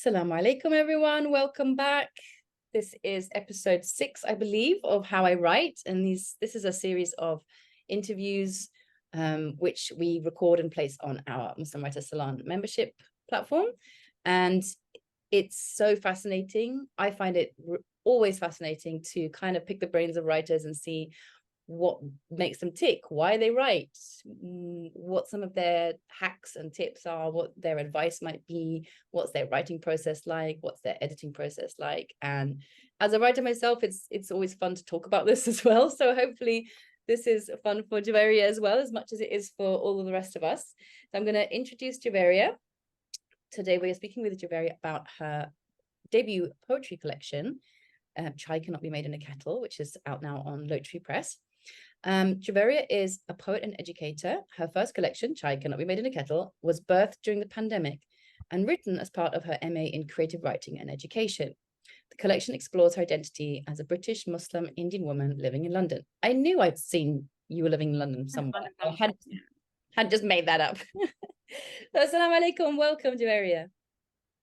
Assalamu alaikum, everyone. Welcome back. This is episode 6, I believe, of How I Write. And this is a series of interviews which we record and place on our Muslim Writer Salon membership platform. And it's so fascinating. I find it always fascinating to kind of pick the brains of writers and see what makes them tick, why they write, what some of their hacks and tips are, what their advice might be, what's their writing process like, what's their editing process like. And as a writer myself, it's always fun to talk about this as well. So hopefully this is fun for Juwairiah as well, as much as it is for all of the rest of us. So I'm going to introduce Juwairiah. Today we are speaking with Juwairiah about her debut poetry collection, Chai Cannot Be Made in a Kettle, which is out now on Lote Tree Press. Juwairiah is a poet and educator. Her first collection, Chai Cannot Be Made in a Kettle, was birthed during the pandemic and written as part of her MA in creative writing and education. The collection explores her identity as a British Muslim Indian woman living in London. I knew I'd seen you were living in London somewhere. I had just made that up. Assalamu alaikum. Welcome, Juwairiah.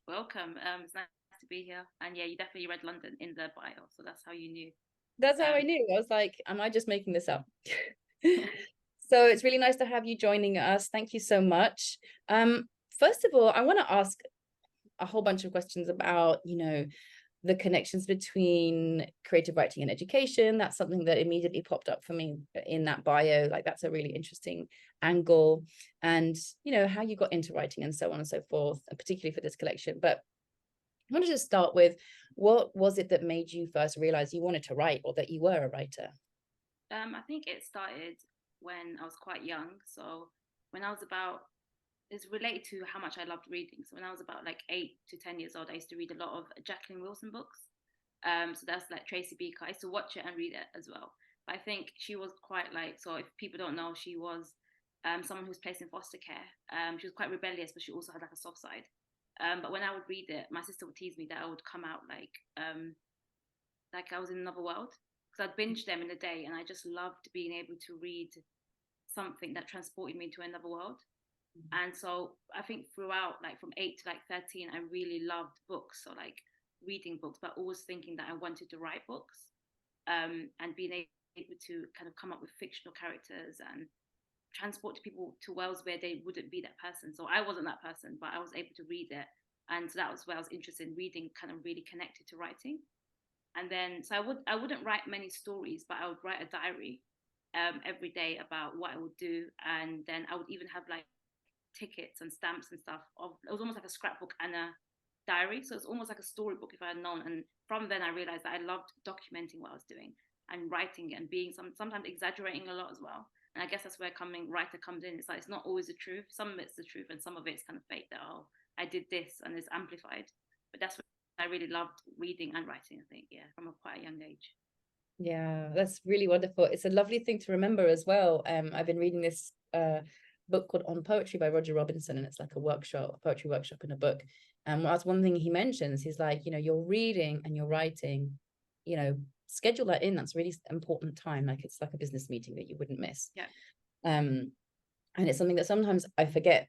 Welcome. It's nice to be here. And yeah, you definitely read London in the bio, so that's how you knew. That's how I knew. I was like, am I just making this up? So it's really nice to have you joining us. Thank you so much. First of all, I want to ask a whole bunch of questions about, the connections between creative writing and education. That's something that immediately popped up for me in that bio. Like, that's a really interesting angle. And, how you got into writing and so on and so forth, and particularly for this collection. But I wanted to start with, what was it that made you first realize you wanted to write, or that you were a writer? I think it started when I was quite young. So when I was it's related to how much I loved reading. So when I was about like 8 to 10 years old, I used to read a lot of Jacqueline Wilson books. So that's like Tracy Beaker. I used to watch it and read it as well. But I think she was quite so if people don't know, she was someone who was placed in foster care. She was quite rebellious, but she also had like a soft side. But when I would read it, my sister would tease me that I would come out like I was in another world, because I'd binge them in a day, and I just loved being able to read something that transported me to another world. And so I think throughout, like from 8 to like 13, I really loved books, so like reading books, but always thinking that I wanted to write books, and being able to kind of come up with fictional characters and transport to people to worlds where they wouldn't be that person. So I wasn't that person, but I was able to read it. And so that was where I was interested in reading, kind of really connected to writing. And then, so I wouldn't write many stories, but I would write a diary every day about what I would do. And then I would even have like tickets and stamps and stuff. It was almost like a scrapbook and a diary. So it's almost like a storybook if I had known. And from then I realized that I loved documenting what I was doing and writing and being sometimes exaggerating a lot as well. And I guess that's where writer comes in. It's like, it's not always the truth. Some of it's the truth and some of it's kind of fake that, oh, I did this and it's amplified. But that's what I really loved reading and writing, I think, from quite a young age. Yeah, that's really wonderful. It's a lovely thing to remember as well. I've been reading this book called On Poetry by Roger Robinson, and it's like a poetry workshop in a book. And that's one thing he mentions. He's like, you're reading and you're writing, schedule that in. That's really important time. Like, it's like a business meeting that you wouldn't miss. Yeah. And it's something that sometimes I forget.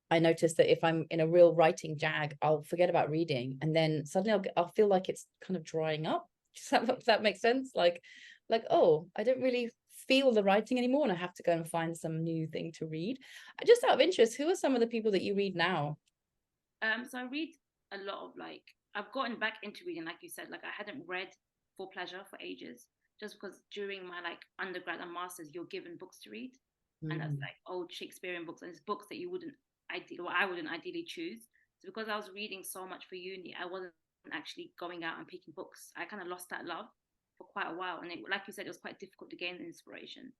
I notice that if I'm in a real writing jag, I'll forget about reading, and then suddenly I'll feel like it's kind of drying up. Does that make sense? Like, oh, I don't really feel the writing anymore, and I have to go and find some new thing to read. Just out of interest, who are some of the people that you read now? So I read a lot of I've gotten back into reading, like you said. Like, I hadn't read for pleasure for ages, just because during my undergrad and masters, you're given books to read, and that's like old Shakespearean books, and it's books that I wouldn't ideally choose. So because I was reading so much for uni, I wasn't actually going out and picking books. I kind of lost that love for quite a while, and like you said, it was quite difficult to gain inspiration.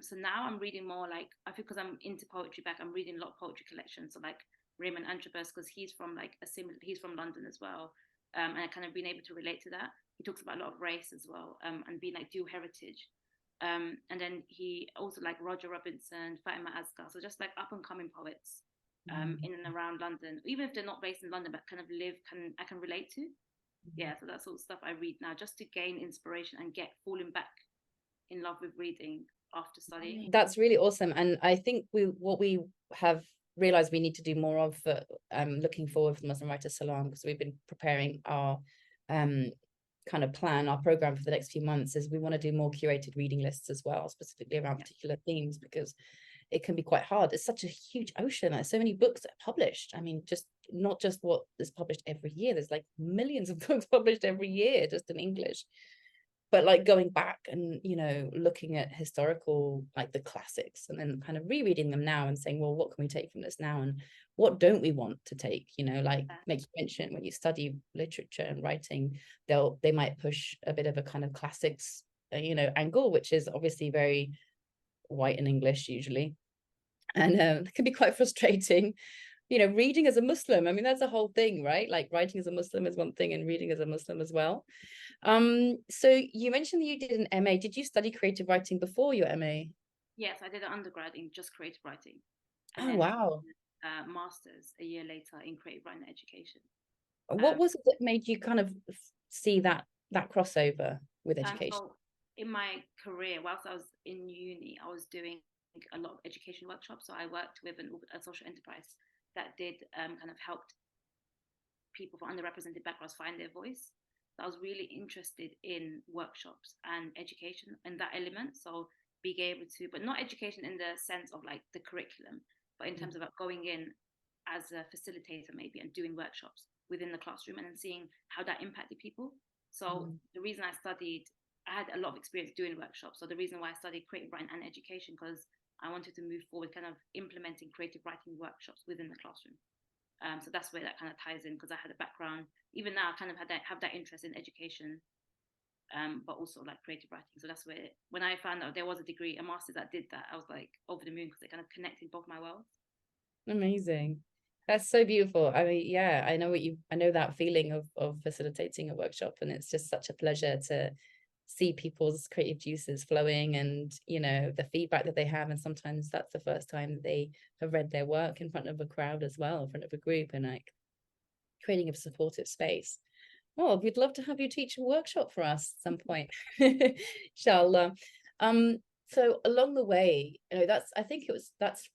So now I'm reading more, I think because I'm into poetry back, I'm reading a lot of poetry collections. So like Raymond Antrobus, because he's from he's from London as well, and I kind of been able to relate to that. He talks about a lot of race as well, and being dual heritage. And then he also Roger Robinson, Fatima Asghar, so just up and coming poets in and around London, even if they're not based in London, but kind of I can relate to. Yeah, so that's all stuff I read now, just to gain inspiration and falling back in love with reading after studying. That's really awesome. And I think what we have realize we need to do more of for looking forward for the Muslim Writers Salon, because we've been preparing our kind of plan, our program for the next few months, is we want to do more curated reading lists as well, specifically around particular themes, because it can be quite hard. It's such a huge ocean. There's so many books that are published. I mean, just not just what is published every year. There's like millions of books published every year just in English. But like going back and, you know, looking at historical, like the classics, and then kind of rereading them now and saying, well, what can we take from this now, and what don't we want to take? You know, like make you mention, when you study literature and writing, they might push a bit of a kind of classics, you know, angle, which is obviously very white and English usually, and it can be quite frustrating. You know, reading as a Muslim, I mean, that's a whole thing, right? Like writing as a Muslim is one thing, and reading as a Muslim as well. So you mentioned that you did an MA. Did you study creative writing before your MA? Yes, I did an undergrad in just creative writing, and Oh, then wow. masters a year later in creative writing education. What was it that made you kind of see that crossover with education? So in my career, whilst I was in uni, I was doing a lot of education workshops. So I worked with a social enterprise that did kind of helped people from underrepresented backgrounds find their voice. So I was really interested in workshops and education and that element. So being able to, but not education in the sense of like the curriculum, but in terms of like going in as a facilitator maybe and doing workshops within the classroom and then seeing how that impacted people. So the reason I had a lot of experience doing workshops. So the reason why I studied creative writing and education, because I wanted to move forward kind of implementing creative writing workshops within the classroom. So that's where that kind of ties in, because I had a background, even now I kind of have that interest in education, but also like creative writing. So that's where, when I found out there was a degree, a master's that did that, I was like over the moon, because it kind of connected both my worlds. Amazing. That's so beautiful. I mean, yeah, I know that feeling of facilitating a workshop, and it's just such a pleasure to see people's creative juices flowing, and, you know, the feedback that they have. And sometimes that's the first time they have read their work in front of a crowd as well, in front of a group, and like creating a supportive space. Oh, we'd love to have you teach a workshop for us at some point. Inshallah. So along the way, you know, that's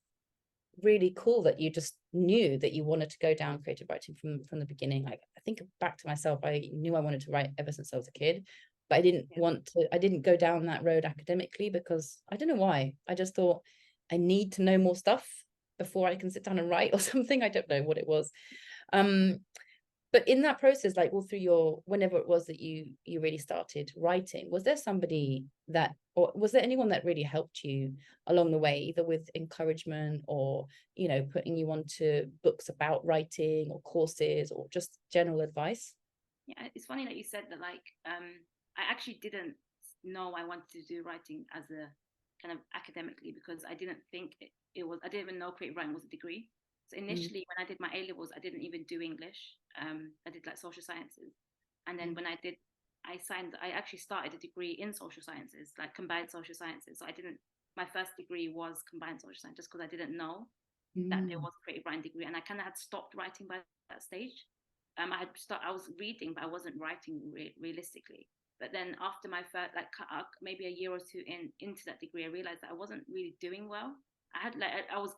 really cool that you just knew that you wanted to go down creative writing from the beginning. Like, I think back to myself, I knew I wanted to write ever since I was a kid, but I didn't go down that road academically, because I don't know why. I just thought I need to know more stuff before I can sit down and write or something. I don't know what it was. But in that process, like all through your, whenever it was that you really started writing, was there somebody that, or was there anyone that really helped you along the way, either with encouragement or, you know, putting you onto books about writing or courses or just general advice? Yeah, it's funny that you said that. Like, I actually didn't know I wanted to do writing as a kind of academically, because I didn't think it was. I didn't even know creative writing was a degree. So initially, when I did my A levels, I didn't even do English. I did like social sciences, and then when I actually started a degree in social sciences, like combined social sciences. So I didn't. My first degree was combined social science, just because I didn't know that there was a creative writing degree, and I kind of had stopped writing by that stage. I was reading, but I wasn't writing realistically. But then after my first, like maybe a year or two into that degree, I realized that I wasn't really doing well. I was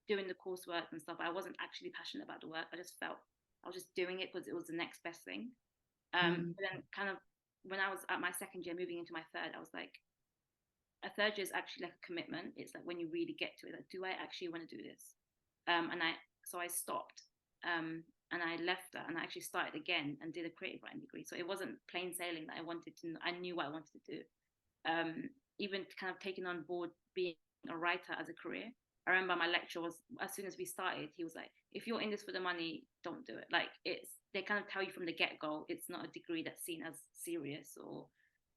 doing the coursework and stuff. I wasn't actually passionate about the work. I just felt I was just doing it because it was the next best thing. But then kind of when I was at my second year, moving into my third, I was like, a third year is actually like a commitment. It's like when you really get to it, like, do I actually want to do this? So I stopped, and I left that, and I actually started again and did a creative writing degree. So it wasn't plain sailing that I knew what I wanted to do. Even kind of taking on board being a writer as a career. I remember my lecturer was, as soon as we started, he was like, if you're in this for the money, don't do it. Like, they kind of tell you from the get-go, it's not a degree that's seen as serious, or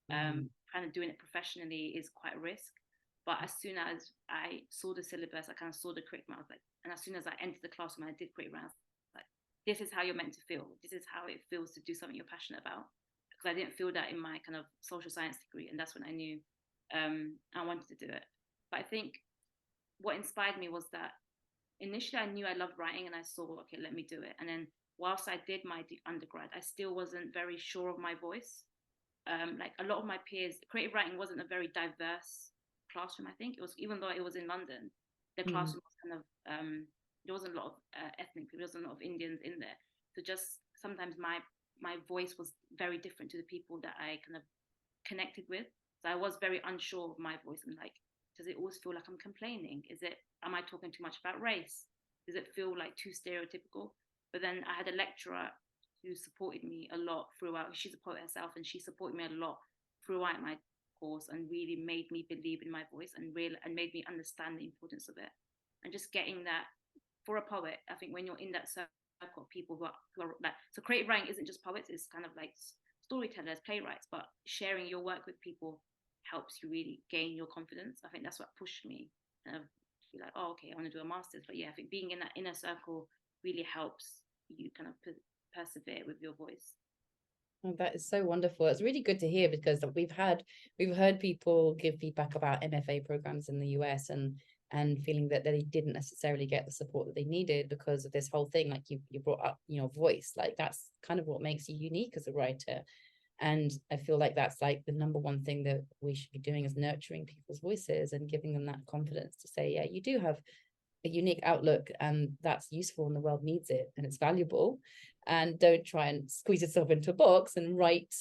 kind of doing it professionally is quite a risk. But as soon as I saw the syllabus, I kind of saw the curriculum, I was like, and as soon as I entered the classroom and I did creative writing, I was like, this is how you're meant to feel. This is how it feels to do something you're passionate about. Because I didn't feel that in my kind of social science degree, and that's when I knew I wanted to do it. But I think what inspired me was that initially I knew I loved writing, and I saw, okay, let me do it. And then whilst I did my undergrad, I still wasn't very sure of my voice. Like a lot of my peers, creative writing wasn't a very diverse classroom. I think it was, even though it was in London, the classroom was kind of there wasn't a lot of ethnic people, there wasn't a lot of Indians in there. So just sometimes my voice was very different to the people that I kind of connected with. So I was very unsure of my voice, and like, does it always feel like I'm complaining? Am I talking too much about race? Does it feel like too stereotypical? But then I had a lecturer who supported me a lot throughout. She's a poet herself, and she supported me a lot throughout my course, and really made me believe in my voice, and made me understand the importance of it. And just getting that, for a poet, I think when you're in that circle of people who are like, so creative writing isn't just poets, it's kind of like storytellers, playwrights, but sharing your work with people helps you really gain your confidence. I think that's what pushed me kind of be like, oh, okay, I want to do a master's. But yeah, I think being in that inner circle really helps you kind of persevere with your voice. Oh, that is so wonderful. It's really good to hear, because we've heard people give feedback about MFA programs in the US, and feeling that they didn't necessarily get the support that they needed because of this whole thing. Like you brought up, voice, like that's kind of what makes you unique as a writer. And I feel like that's like the number one thing that we should be doing, is nurturing people's voices and giving them that confidence to say, yeah, you do have a unique outlook, and that's useful, and the world needs it, and it's valuable. And don't try and squeeze yourself into a box and write,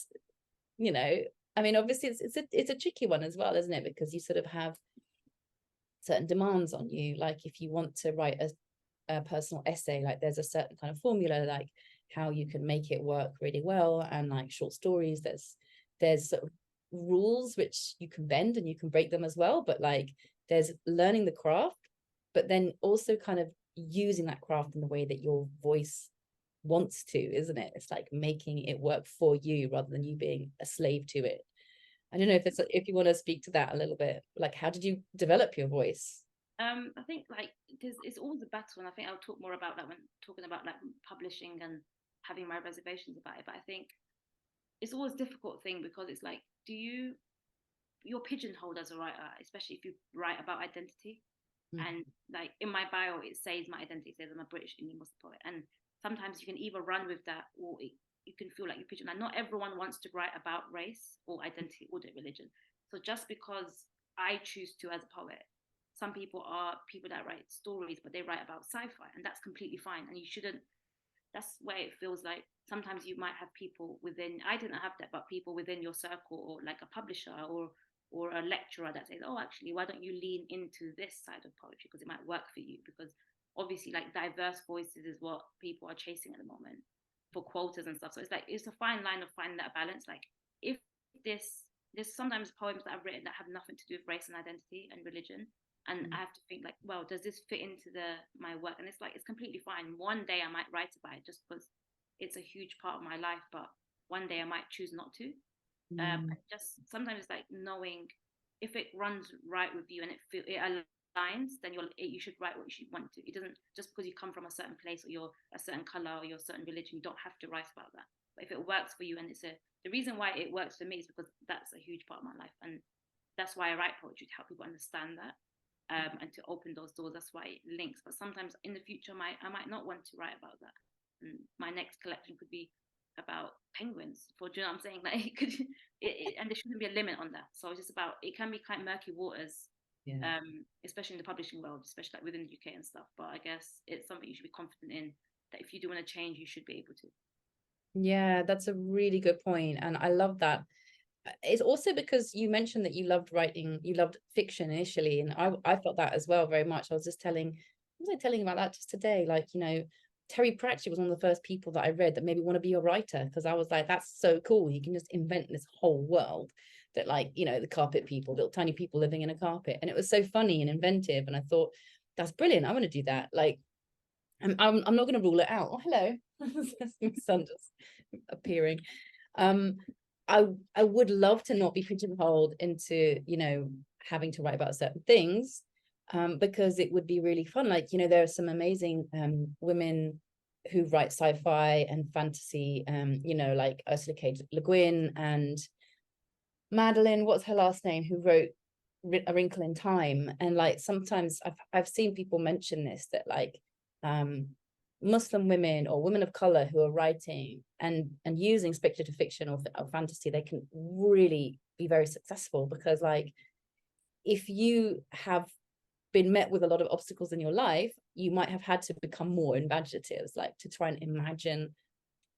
I mean, obviously it's a tricky one as well, isn't it? Because you sort of have certain demands on you. Like if you want to write a personal essay, like there's a certain kind of formula, like how you can make it work really well. And like short stories, there's sort of rules which you can bend and you can break them as well. But like there's learning the craft, but then also kind of using that craft in the way that your voice wants to, isn't it? It's like making it work for you rather than you being a slave to it. I don't know if you want to speak to that a little bit. Like, how did you develop your voice? I think like it's always a battle, and I think I'll talk more about that when talking about like publishing and having my reservations about it. But I think it's always a difficult thing, because it's like, you're pigeonholed as a writer, especially if you write about identity. And like in my bio, it says my identity, it says I'm a British Indian Muslim poet, and sometimes you can either run with that, or you can feel like you're pigeonholed. Not everyone wants to write about race or identity or religion. So just because I choose to as a poet, some people are people that write stories, but they write about sci-fi, and that's completely fine. And you shouldn't. That's where it feels like sometimes you might have people within. I didn't have that, but people within your circle, or like a publisher, or a lecturer that says, oh, actually, why don't you lean into this side of poetry because it might work for you? Because obviously, like, diverse voices is what people are chasing at the moment for quotas and stuff. So it's like, it's a fine line of finding that balance. Like, if there's sometimes poems that I've written that have nothing to do with race and identity and religion, and I have to think like, well, does this fit into my work? And it's like, it's completely fine. One day I might write about it just because it's a huge part of my life, but one day I might choose not to. Just sometimes it's like knowing if it runs right with you and it aligns, then you should write what you should want to. It doesn't, just because you come from a certain place, or you're a certain color, or you're a certain religion, you don't have to write about that. But if it works for you, and the reason why it works for me is because that's a huge part of my life, and that's why I write poetry, to help people understand that, and to open those doors. That's why it links. But sometimes in the future, I might not want to write about that. And my next collection could be about penguins. Do you know what I'm saying? Like and there shouldn't be a limit on that. So it's just about, it can be quite murky waters, Yeah. especially in the publishing world, especially like within the UK and stuff. But I guess it's something you should be confident in, that if you do want to change, you should be able to. Yeah, that's a really good point. And I love that. It's also because you mentioned that you loved writing, you loved fiction initially. And I felt that as well very much. I was telling about that just today. Like, Terry Pratchett was one of the first people that I read that made me want to be a writer, because I was like, that's so cool. You can just invent this whole world that, like, the carpet people, little tiny people living in a carpet. And it was so funny and inventive. And I thought, that's brilliant. I want to do that. Like, I'm not going to rule it out. Oh, hello. My son just appearing. I would love to not be pigeonholed into, having to write about certain things, because it would be really fun. Like, there are some amazing women who write sci-fi and fantasy, like Ursula K. Le Guin and Madeline, what's her last name, who wrote A Wrinkle in Time. And like sometimes I've seen people mention this, that like Muslim women or women of color who are writing and using speculative fiction or fantasy, they can really be very successful, because like if you have been met with a lot of obstacles in your life, you might have had to become more imaginative, like to try and imagine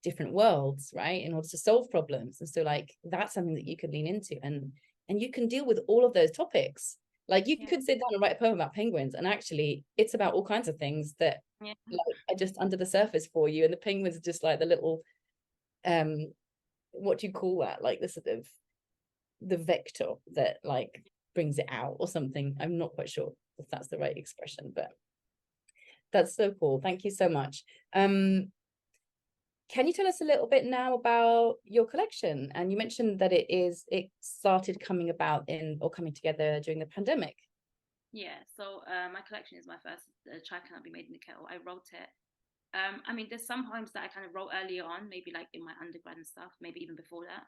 different worlds, right, in order to solve problems. And so like that's something that you could lean into, and you can deal with all of those topics. Like you could sit down and write a poem about penguins, and actually it's about all kinds of things that like are just under the surface for you, and the penguins are just like the little what do you call that, like the sort of the vector that like brings it out or something. I'm not quite sure if that's the right expression, but that's so cool. Thank you so much. Can you tell us a little bit now about your collection? And you mentioned that it started coming about in, or coming together during the pandemic. Yeah, so my collection is my first, Chai Cannot Be Made in the Kettle. I wrote it. I mean, there's some poems that I kind of wrote earlier on, maybe like in my undergrad and stuff, maybe even before that.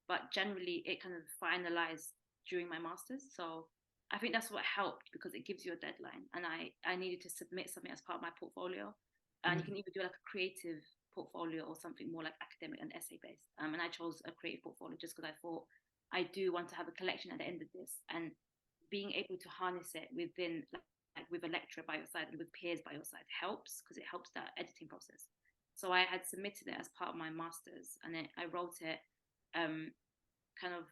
But generally, it kind of finalized during my master's. So I think that's what helped, because it gives you a deadline. And I needed to submit something as part of my portfolio. And you can either do like a creative portfolio or something more like academic and essay based. And I chose a creative portfolio just because I thought I do want to have a collection at the end of this. And being able to harness it within, like with a lecturer by your side and with peers by your side, helps, because it helps that editing process. So I had submitted it as part of my master's, and then I wrote it kind of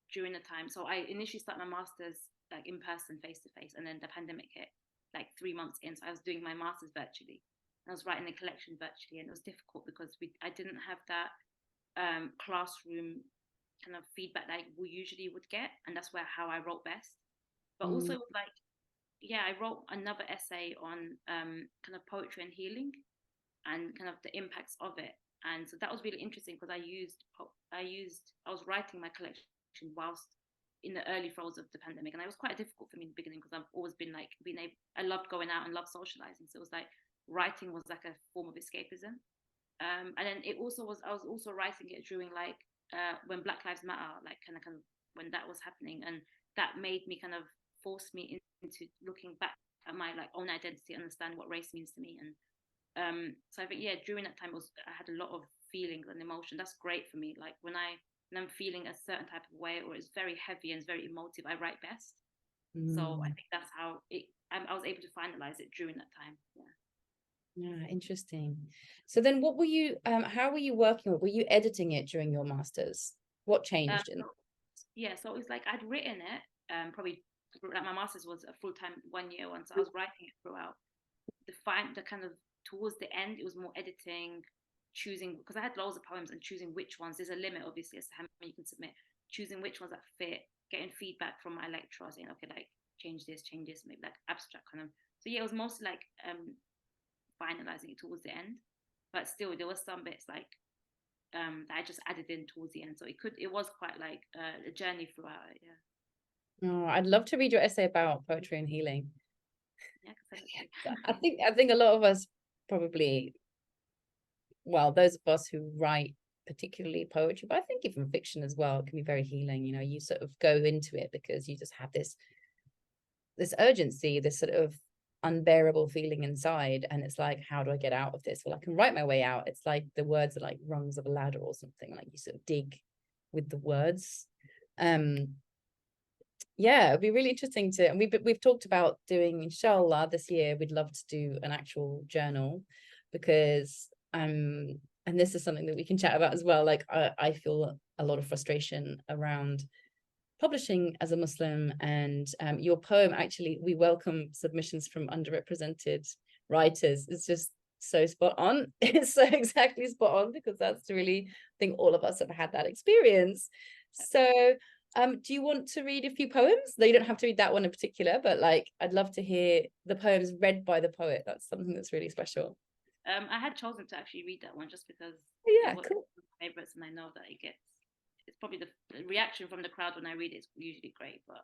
during the time. So I initially started my master's like in person, face to face, and then the pandemic hit like 3 months in. So I was doing my master's virtually, and I was writing the collection virtually, and it was difficult because I didn't have that classroom kind of feedback that we usually would get, and that's how I wrote best. But also like, yeah, I wrote another essay on kind of poetry and healing and kind of the impacts of it. And so that was really interesting because I was writing my collection whilst in the early throes of the pandemic, and it was quite difficult for me in the beginning because I've always been like I loved going out and loved socializing, so it was like writing was like a form of escapism. And then I was also writing it during like when Black Lives Matter, like kind of when that was happening, and that made me kind of force me into looking back at my like own identity, understand what race means to me. And so I think, yeah, during that time I had a lot of feelings and emotion. That's great for me. Like when I'm feeling a certain type of way, or it's very heavy and it's very emotive, I write best. So I think that's how I was able to finalize it during that time. Yeah, interesting. So then what were you how were you working with, were you editing it during your master's? What changed in so it was like I'd written it probably, like my master's was a full-time 1 year one, so I was writing it throughout. The kind of towards the end, it was more editing, choosing, because I had loads of poems, and choosing which ones, there's a limit obviously as to how many you can submit, choosing which ones that fit, getting feedback from my lecturer saying, okay, like change this, maybe like abstract kind of. So yeah, it was mostly like finalizing it towards the end, but still there was some bits like that I just added in towards the end. So it was quite like a journey throughout it. Yeah. Oh, I'd love to read your essay about poetry and healing. Yeah, I think a lot of us probably, well, those of us who write particularly poetry, but I think even fiction as well, can be very healing. You know, you sort of go into it because you just have this urgency, this sort of unbearable feeling inside, and it's like, how do I get out of this? Well, I can write my way out. It's like the words are like rungs of a ladder or something, like you sort of dig with the words. Yeah, it'd be really interesting to, and we've talked about doing, inshallah, this year we'd love to do an actual journal, because and this is something that we can chat about as well, like I feel a lot of frustration around publishing as a Muslim, and your poem, actually, we welcome submissions from underrepresented writers. It's just so spot on. It's so exactly spot on, because that's really, I think all of us have had that experience. So do you want to read a few poems? Though you don't have to read that one in particular, but like I'd love to hear the poems read by the poet. That's something that's really special. I had chosen to actually read that one just because Yeah, it was cool. one of my favorites, and I know that it's probably the reaction from the crowd when I read it is usually great. But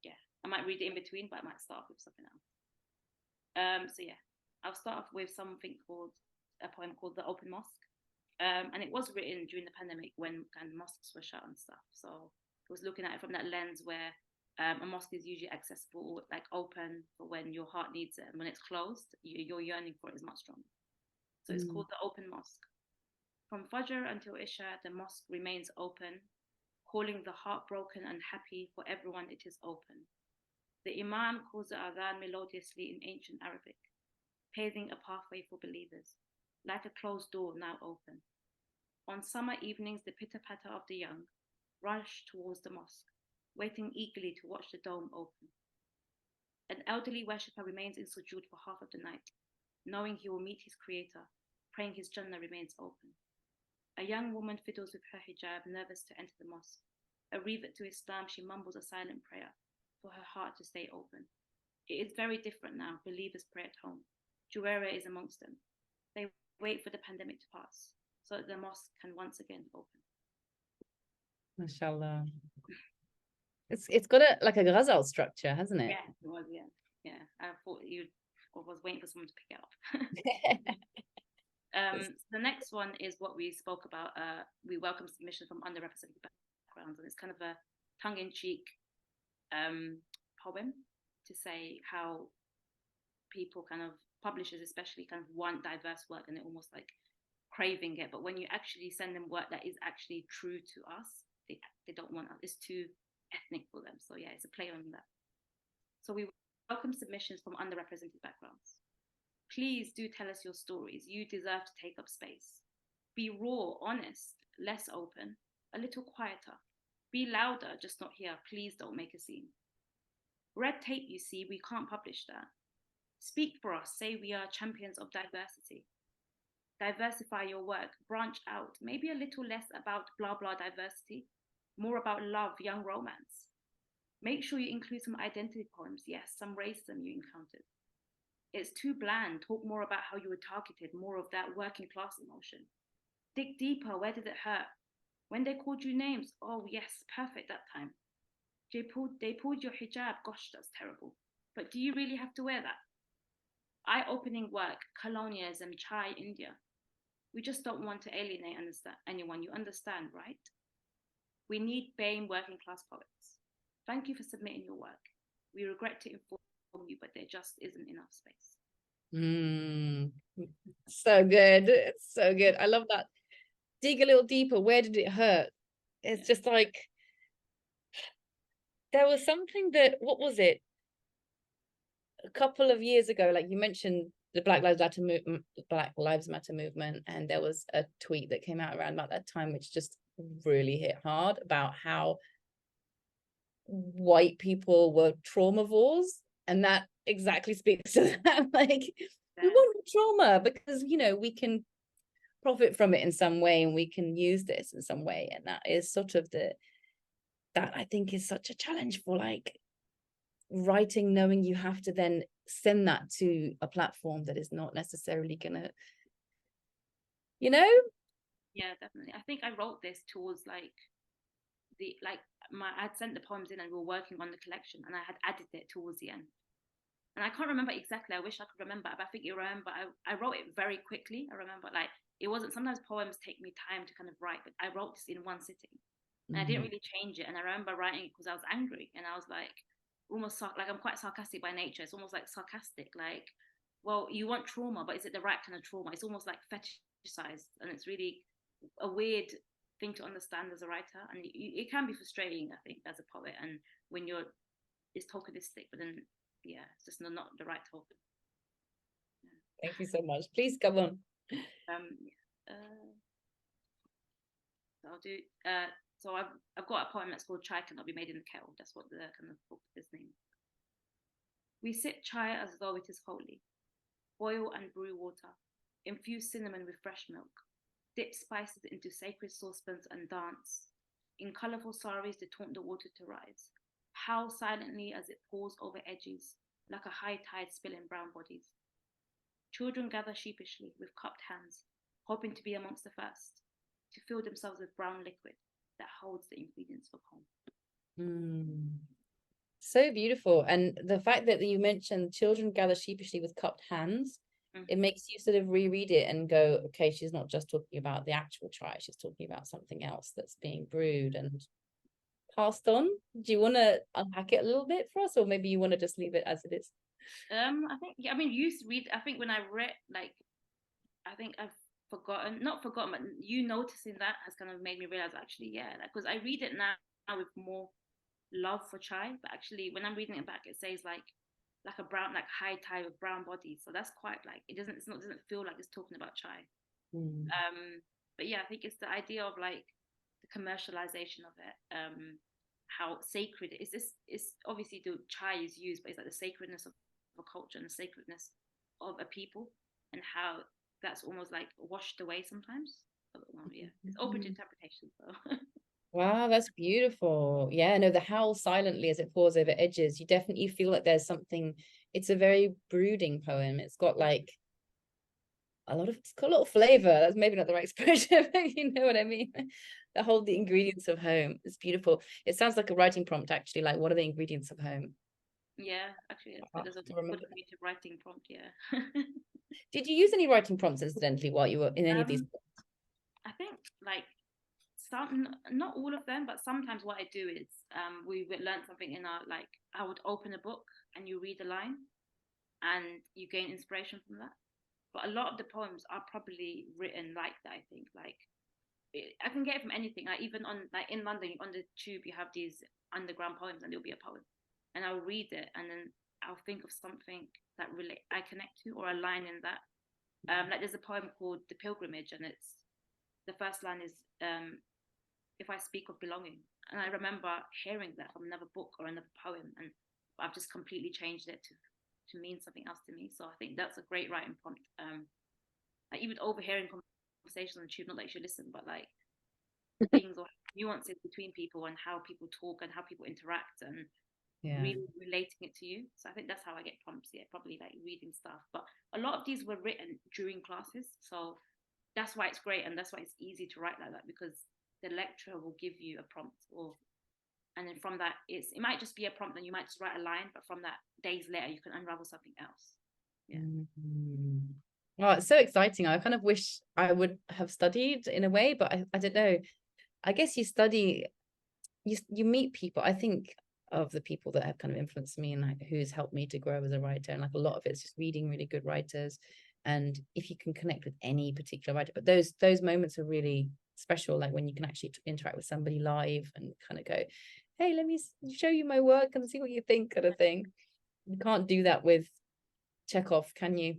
yeah, I might read it in between, but I might start with something else. So yeah, I'll start off with a poem called "The Open Mosque." And it was written during the pandemic when kind of mosques were shut and stuff. So it was looking at it from that lens where a mosque is usually accessible, like open for when your heart needs it, and when it's closed, your yearning for it is much stronger. So it's called the Open Mosque. From Fajr until Isha, the mosque remains open, calling the heartbroken and happy. For everyone, it is open. The Imam calls the adhan melodiously in ancient Arabic, paving a pathway for believers, like a closed door now open. On summer evenings, the pitter-patter of the young rush towards the mosque, waiting eagerly to watch the dome open. An elderly worshipper remains in sujood for half of the night, knowing he will meet his creator, praying his Jannah remains open. A young woman fiddles with her hijab, nervous to enter the mosque. A revert to Islam, she mumbles a silent prayer for her heart to stay open. It is very different now. Believers pray at home. Juwairiah is amongst them. They wait for the pandemic to pass so that the mosque can once again open. Mashallah. It's got a like a ghazal structure, hasn't it? Yeah, it was, yeah. I thought you was waiting for someone to pick it up. The next one is what we spoke about. We welcome submission from underrepresented backgrounds, and it's kind of a tongue-in-cheek poem to say how people kind of, publishers especially, kind of want diverse work and they're almost like craving it, but when you actually send them work that is actually true to us, they don't want us. It's too ethnic for them. So yeah, it's a play on that. So we welcome submissions from underrepresented backgrounds. Please do tell us your stories. You deserve to take up space. Be raw, honest, less open, a little quieter. Be louder, just not here. Please don't make a scene. Red tape, you see, we can't publish that. Speak for us. Say we are champions of diversity. Diversify your work. Branch out. Maybe a little less about blah, blah diversity. More about love, young romance. Make sure you include some identity poems. Yes, some racism you encountered. It's too bland. Talk more about how you were targeted. More of that working class emotion. Dig deeper. Where did it hurt? When they called you names. Oh, yes, perfect that time. They pulled your hijab. Gosh, that's terrible. But do you really have to wear that? Eye-opening work, colonialism, chai, India. We just don't want to alienate anyone. You understand, right? We need BAME working class poets. Thank you for submitting your work. We regret to inform you, but there just isn't enough space. So good. It's so good. I love that. Dig a little deeper. Where did it hurt? It's just like, there was something that, what was it? A couple of years ago, like you mentioned the Black Lives Matter movement, and there was a tweet that came out around about that time which just really hit hard about how white people were traumavores, and that exactly speaks to that. Like, we want trauma because, you know, we can profit from it in some way and we can use this in some way, and that is sort of that I think is such a challenge for like writing, knowing you have to then send that to a platform that is not necessarily gonna, you know. Yeah, definitely. I think I wrote this towards like I'd sent the poems in and we were working on the collection, and I had added it towards the end, and I can't remember exactly. I wish I could remember, but I think you remember. I wrote it very quickly. I remember, like, it wasn't, sometimes poems take me time to kind of write, but I wrote this in one sitting, and I didn't really change it. And I remember writing it because I was angry, and I was like, almost like, I'm quite sarcastic by nature. It's almost like sarcastic, like, well, you want trauma, but is it the right kind of trauma? It's almost like fetishized, and it's really a weird thing to understand as a writer, and it can be frustrating, I think, as a poet, and when it's tokenistic, but then it's just not the right token. Thank you so much. Please come on. So I'll do. So I've got a poem that's called "Chai Cannot Be Made in the Kettle." That's what the kind of book is named. We sip chai as though it is holy. Boil and brew water. Infuse cinnamon with fresh milk. Dip spices into sacred saucepans and dance. In colourful saris to taunt the water to rise. Howl silently as it pours over edges, like a high tide spilling brown bodies. Children gather sheepishly with cupped hands, hoping to be amongst the first, to fill themselves with brown liquid that holds the ingredients of home. So beautiful. And the fact that you mentioned children gather sheepishly with cupped hands, it makes you sort of reread it and go, okay, she's not just talking about the actual chai, she's talking about something else that's being brewed and passed on. Do you want to unpack it a little bit for us, or maybe you want to just leave it as it is? I think, I mean, you read, I think when I read, like, I think I've not forgotten, but you noticing that has kind of made me realize, actually, because I read it now with more love for chai, but actually when I'm reading it back, it says like a brown, like high tide with brown bodies. So that's quite like doesn't feel like it's talking about chai. Mm. But yeah, I think it's the idea of like the commercialization of it. How sacred it is. This is obviously the chai is used, but it's like the sacredness of a culture and the sacredness of a people, and how that's almost like washed away sometimes. Well, yeah, it's open to interpretation. So Wow, that's beautiful. Yeah, no, the howl silently as it pours over edges. You definitely feel like there's something. It's a very brooding poem. It's got like it's got a lot of flavor. That's maybe not the right expression, but you know what I mean. The ingredients of home. It's beautiful. It sounds like a writing prompt, actually. Like, what are the ingredients of home? yeah, actually, I there's a good remember. creative writing prompt. Yeah. Did you use any writing prompts incidentally while you were in any of these? I think like some, not all of them, but sometimes what I do is we would learn something in our like I would open a book and you read a line and you gain inspiration from that. But a lot of the poems are probably written like that. I think like I can get it from anything. Like even on like in London on the tube, you have these underground poems, and there'll be a poem, and I'll read it, and then I'll think of something that really I connect to, or a line in that. Like there's a poem called "The Pilgrimage," and it's the first line is "If I speak of belonging," and I remember hearing that from another book or another poem, and I've just completely changed it to mean something else to me. So I think that's a great writing prompt. Like even overhearing conversations on the tube, not that you should listen, but like things or nuances between people and how people talk and how people interact and Yeah. really relating it to you. So I think that's how I get prompts. Yeah, probably like reading stuff. But a lot of these were written during classes, so that's why it's great and that's why it's easy to write like that because the lecturer will give you a prompt or and then from that it might just be a prompt and you might just write a line, but from that days later you can unravel something else. Yeah. Mm. Oh, it's so exciting. I kind of wish I would have studied in a way, but I don't know. I guess you study, you meet people. I think of the people that have kind of influenced me and like who's helped me to grow as a writer. And like a lot of it's just reading really good writers. And if you can connect with any particular writer, but those moments are really special, like when you can actually interact with somebody live and kind of go, hey, let me show you my work and see what you think, kind of thing. You can't do that with Chekhov, can you?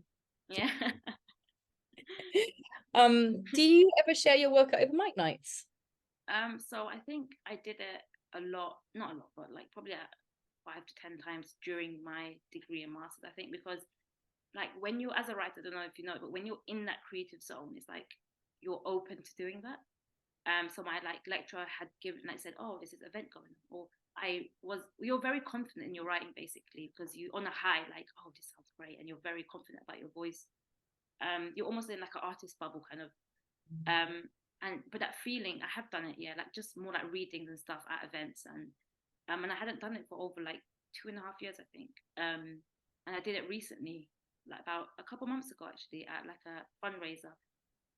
Yeah. Do you ever share your work at open mic nights? So I think I did it a lot, not a lot, but like probably 5 to 10 times during my degree and masters. I think because like when you as a writer, I don't know if you know, but when you're in that creative zone, it's like you're open to doing that. So my like lecturer had given like said, oh, this is event going on, or you're very confident in your writing basically because you on a high like, oh, this sounds great, and you're very confident about your voice. You're almost in like an artist bubble kind of. And but that feeling, I have done it, yeah, like just more like readings and stuff at events, and I hadn't done it for over like 2.5 years, I think. And I did it recently, like about a couple months ago, actually, at like a fundraiser.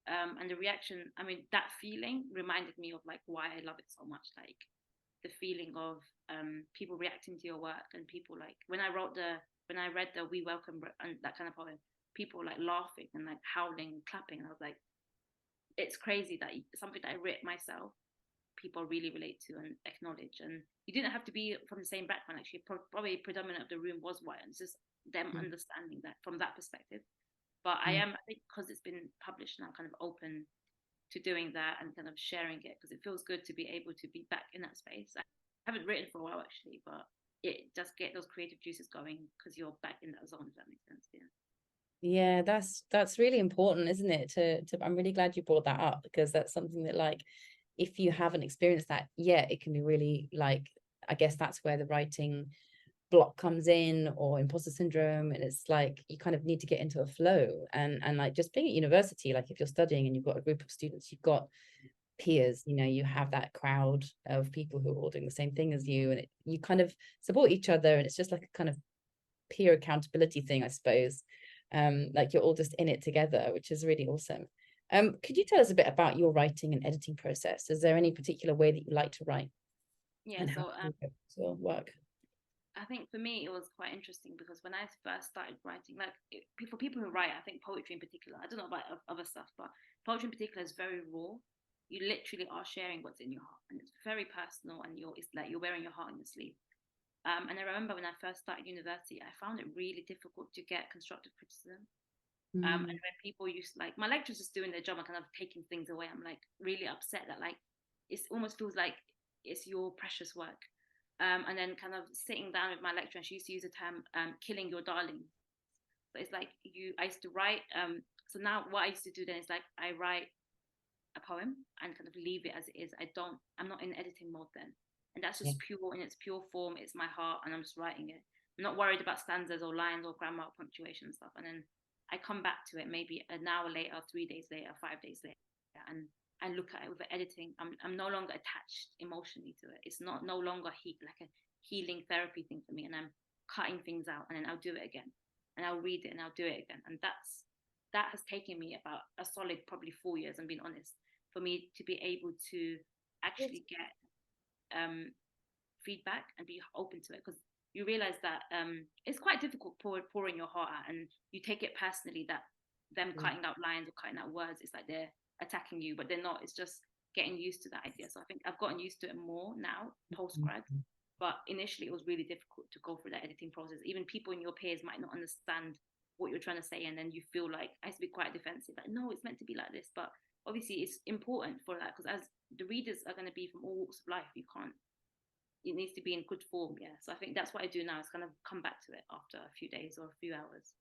And the reaction, I mean, that feeling reminded me of like why I love it so much, like the feeling of people reacting to your work and people like when I read the "We Welcome" and that kind of poem, people like laughing and like howling and clapping, and I was like, it's crazy that something that I wrote myself, people really relate to and acknowledge. And you didn't have to be from the same background. Actually, probably predominant of the room was white, and it's just them understanding that from that perspective. But I think, because it's been published now, kind of open to doing that and kind of sharing it because it feels good to be able to be back in that space. I haven't written for a while actually, but it does get those creative juices going because you're back in that zone. If that makes sense, yeah. Yeah, that's really important, isn't it? To I'm really glad you brought that up because that's something that like if you haven't experienced that yet, it can be really like I guess that's where the writing block comes in or imposter syndrome, and it's like you kind of need to get into a flow and like just being at university, like if you're studying and you've got a group of students, you've got peers, you know, you have that crowd of people who are all doing the same thing as you, and you kind of support each other, and it's just like a kind of peer accountability thing, I suppose. Like you're all just in it together, which is really awesome. Could you tell us a bit about your writing and editing process? Is there any particular way that you like to write Yeah, and how so to work? I think for me it was quite interesting because when I first started writing, like for people who write, I think poetry in particular, I don't know about other stuff, but poetry in particular is very raw. you literally are sharing what's in your heart, and it's very personal, and it's like you're wearing your heart on your sleeve. And I remember when I first started university, I found it really difficult to get constructive criticism. And when people used like my lecturers just doing their job and kind of taking things away, I'm like really upset that like it almost feels like it's your precious work. And then kind of sitting down with my lecturer, and she used to use the term killing your darling. So it's like I used to write. So now what I used to do then is like I write a poem and kind of leave it as it is. I'm not in editing mode then. And that's just pure in its pure form. It's my heart, and I'm just writing it. I'm not worried about stanzas or lines or grammar or punctuation and stuff. And then I come back to it maybe an hour later, 3 days later, 5 days later, and I look at it with the editing. I'm no longer attached emotionally to it. It's no longer like a healing therapy thing for me. And I'm cutting things out, and then I'll do it again, and I'll read it, and I'll do it again. And that has taken me about a solid probably 4 years, I'm being honest, for me to be able to actually get feedback and be open to it, because you realize that it's quite difficult pouring your heart out, and you take it personally that them cutting out lines or cutting out words, it's like they're attacking you, but they're not. It's just getting used to that idea. So I think I've gotten used to it more now post grad, but initially it was really difficult to go through that editing process. Even people in your peers might not understand what you're trying to say, and then you feel like I used to be quite defensive, like no, it's meant to be like this. But obviously it's important for that, because as the readers are going to be from all walks of life, it needs to be in good form. So I think that's what I do now, is kind of come back to it after a few days or a few hours.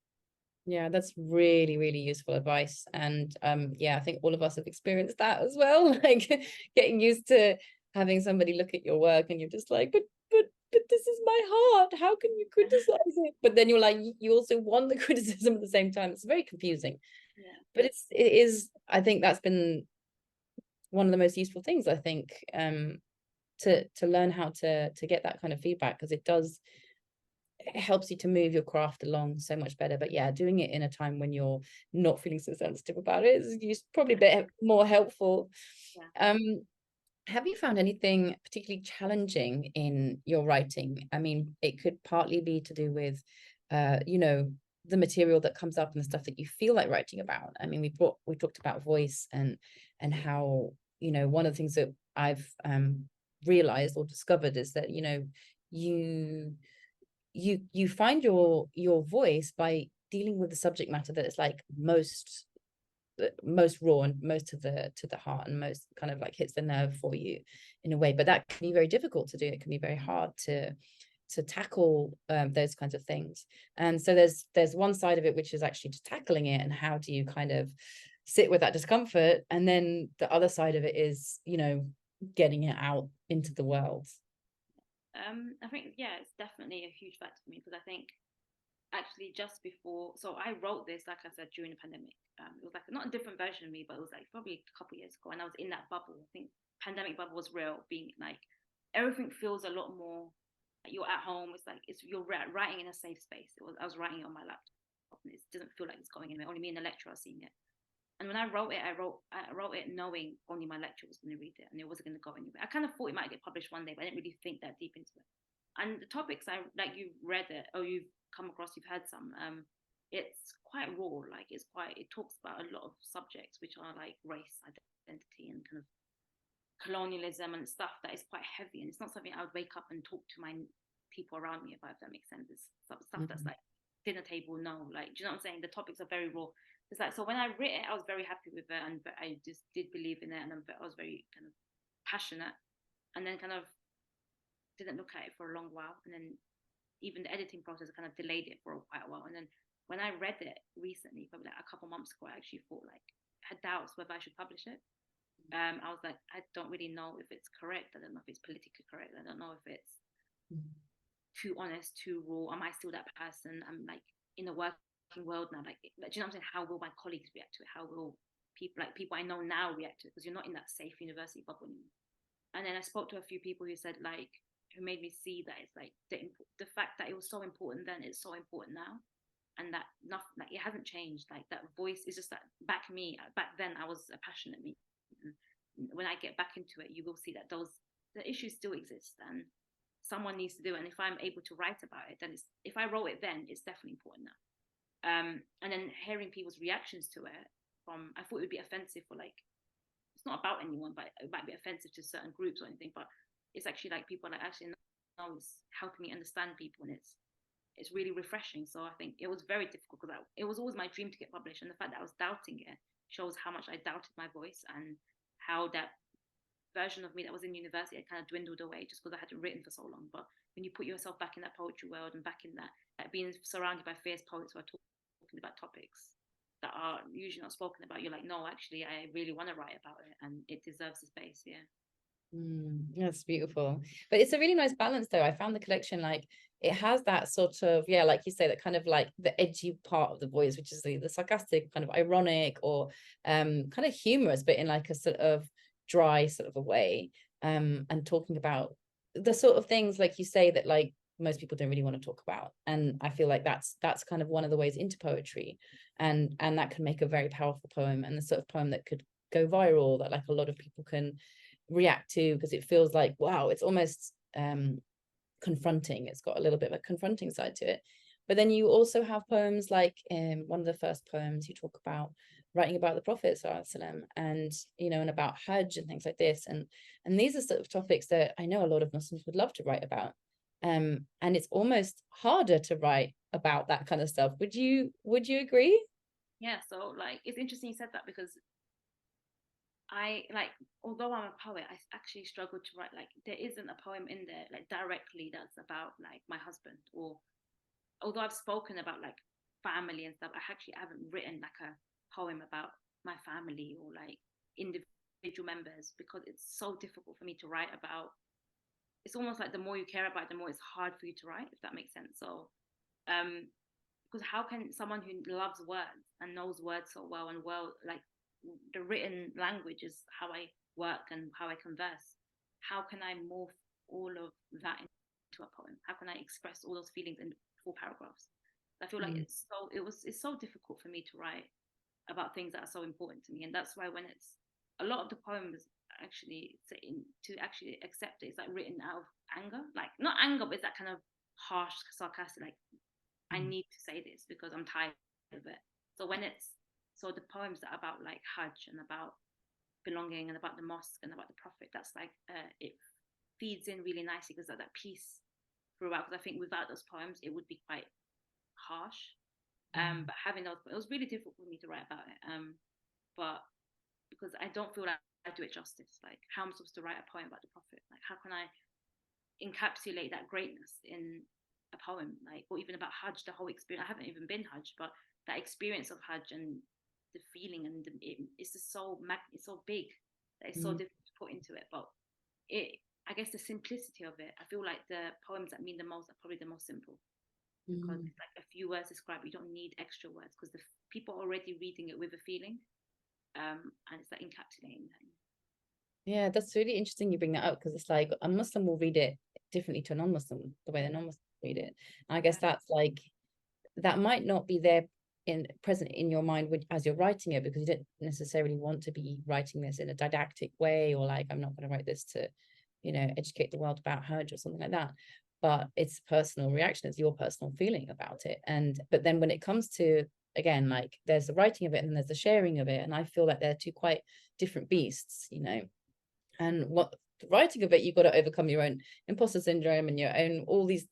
Yeah, that's really, really useful advice. And I think all of us have experienced that as well. Like getting used to having somebody look at your work and you're just like, but this is my heart. How can you criticize it? But then you're like, you also want the criticism at the same time. It's very confusing. But it is, I think that's been one of the most useful things, I think, to learn how to get that kind of feedback, because it helps you to move your craft along so much better. But doing it in a time when you're not feeling so sensitive about it is probably a bit more helpful. Have you found anything particularly challenging in your writing? I mean, it could partly be to do with the material that comes up and the stuff that you feel like writing about. I mean, we talked about voice and how, one of the things that I've realized or discovered is that you find your voice by dealing with the subject matter that is like most raw and most to the heart, and most kind of like hits the nerve for you in a way. But that can be very difficult to do. It can be very hard to tackle those kinds of things. And so there's one side of it which is actually just tackling it, and how do you kind of sit with that discomfort, and then the other side of it is getting it out into the world. I think it's definitely a huge factor for me, because I think actually just before, so I wrote this, like I said, during the pandemic. It was like not a different version of me, but it was like probably a couple of years ago, and I was in that bubble. I think pandemic bubble was real, being like everything feels a lot more like you're at home. It's like you're writing in a safe space. I was writing on my laptop, and it doesn't feel like it's going anywhere. Only me and the lecturer are seeing it. And when I wrote it, I wrote it knowing only my lecturer was going to read it, and it wasn't going to go anywhere. I kind of thought it might get published one day, but I didn't really think that deep into it. And the topics you've read it, or you've come across, you've heard some. It's quite raw. Like it talks about a lot of subjects which are like race, identity, and kind of colonialism and stuff that is quite heavy. And it's not something I would wake up and talk to my people around me about, if that makes sense. It's stuff that's like dinner table, no. Like, do you know what I'm saying? The topics are very raw. It's like, so when I read it, I was very happy with it, and I just did believe in it, and I was very kind of passionate, and then kind of didn't look at it for a long while, and then even the editing process kind of delayed it for quite a while. And then when I read it recently, probably like a couple months ago, I actually thought like I had doubts whether I should publish it. I was like, I don't really know if it's correct. I don't know if it's politically correct. I don't know if it's too honest, too raw. Am I still that person? I'm like in the working world now. Like, do you know what I'm saying? How will my colleagues react to it? How will people I know now react to it? Because you're not in that safe university bubble anymore. And then I spoke to a few people who said like, who made me see that it's like the fact that it was so important then, it's so important now, and that nothing, like it hasn't changed. Like that voice is just that back then I was a passionate me. And when I get back into it, you will see that the issues still exist, and someone needs to do it. And if I'm able to write about it, then if I wrote it then, it's definitely important now. And then hearing people's reactions to it, I thought it would be offensive for like, it's not about anyone, but it might be offensive to certain groups or anything. But it's actually like people like actually now it's helping me understand people, and it's really refreshing. So I think it was very difficult because it was always my dream to get published, and the fact that I was doubting it shows how much I doubted my voice and how that version of me that was in university had kind of dwindled away just because I hadn't written for so long. But when you put yourself back in that poetry world and back in that, like being surrounded by fierce poets who are talking about topics that are usually not spoken about, you're like, no, actually, I really want to write about it, and it deserves the space. Yeah. That's beautiful. But it's a really nice balance, though. I found the collection, like, it has that sort of, yeah, like you say, that kind of like the edgy part of the voice, which is the sarcastic, kind of ironic, or kind of humorous, but in like a sort of dry sort of a way, and talking about the sort of things, like you say, that like most people don't really want to talk about. And I feel like that's kind of one of the ways into poetry, and that can make a very powerful poem, and the sort of poem that could go viral, that like a lot of people can react to, because it feels like, wow, it's almost confronting. It's got a little bit of a confronting side to it. But then you also have poems like, one of the first poems you talk about writing about the Prophet ﷺ, and and about Hajj and things like this, and these are sort of topics that I know a lot of Muslims would love to write about, and it's almost harder to write about that kind of stuff. Would you agree? Yeah, so like it's interesting you said that, because I like, although I'm a poet, I actually struggle to write, like there isn't a poem in there like directly that's about like my husband, or although I've spoken about like family and stuff, I actually haven't written like a poem about my family or like individual members, because it's so difficult for me to write about. It's almost like the more you care about it, the more it's hard for you to write, if that makes sense. So because how can someone who loves words and knows words so well, and like the written language is how I work and how I converse, how can I morph all of that into a poem? How can I express all those feelings in 4 paragraphs? I feel like it's so difficult for me to write about things that are so important to me. And that's why when it's a lot of the poems actually to actually accept it, it's like written out of anger, like not anger, but it's that kind of harsh, sarcastic, like I need to say this because I'm tired of it. So when it's the poems that are about like Hajj and about belonging and about the mosque and about the Prophet, that's like it feeds in really nicely, because that peace throughout. Because I think without those poems, it would be quite harsh. But having those, it was really difficult for me to write about it. But because I don't feel like I do it justice. Like, how am I supposed to write a poem about the Prophet? Like, how can I encapsulate that greatness in a poem? Like, or even about Hajj, the whole experience. I haven't even been Hajj, but that experience of Hajj and the feeling, and it's just it's so big that it's so difficult to put into it. But I guess the simplicity of it, I feel like the poems that mean the most are probably the most simple, because it's like a few words describe. You don't need extra words, because the people are already reading it with a feeling, and it's like encapsulating that. Yeah, that's really interesting you bring that up, because it's like a Muslim will read it differently to a non-Muslim, the way the non-Muslim read it. And I guess that's like, that might not be there present in your mind as you're writing it, because you don't necessarily want to be writing this in a didactic way, or like, I'm not going to write this to educate the world about Hajj or something like that. But it's personal reaction, it's your personal feeling about it. But then when it comes to, again, like there's the writing of it and there's the sharing of it, and I feel like they're two quite different beasts, and what the writing of it, you've got to overcome your own imposter syndrome and your own all these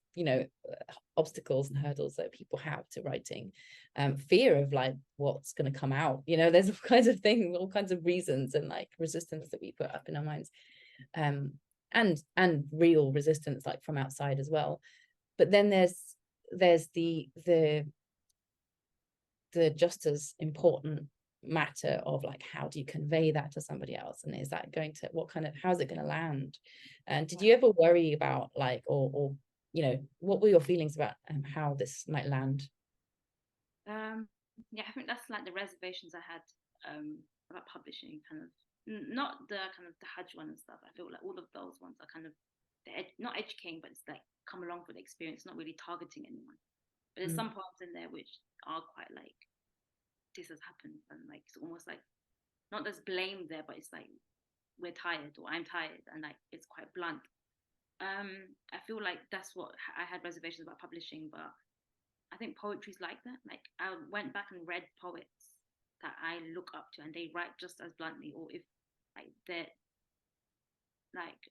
obstacles and hurdles that people have to writing, fear of like what's going to come out, there's all kinds of things, all kinds of reasons, and like resistance that we put up in our minds, and real resistance like from outside as well. But then there's the just as important matter of like, how do you convey that to somebody else, and is that going to, how's it going to land? And did you ever worry about like, or what were your feelings about how this might land? Yeah, I think that's like the reservations I had about publishing, kind of not the kind of the Hajj one and stuff. I feel like all of those ones are kind of not educating, but it's like come along for the experience, not really targeting anyone. But there's some poems in there which are quite like, this has happened, and like it's almost like, not there's blame there, but it's like, we're tired, or I'm tired, and like it's quite blunt. I feel like that's what I had reservations about publishing, but I think poetry's like that. Like, I went back and read poets that I look up to, and they write just as bluntly, or if like that, like